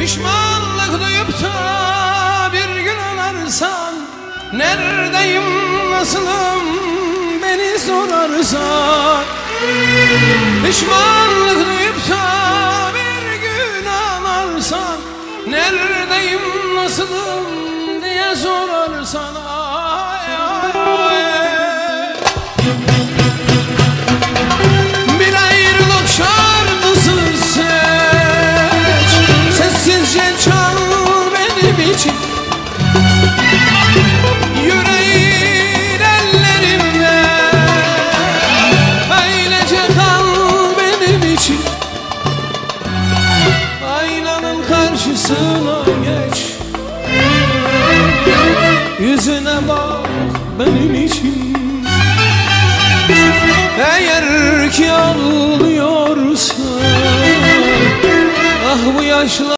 Pişmanlık duyup da bir gün ağlarsan, neredeyim, nasılım beni sorarsan. Pişmanlık duyup da bir gün ağlarsan, neredeyim, nasılım diye sorarsan. Ay ay ay. Bir ayrılık şarkısı seç, sessizce çal benim için. Yüreğin ellerimde öylece kal benim için. Aynanın karşısına geç, yüzüne bak benim için. Eğer ki ağlıyorsan, ah bu yaşlar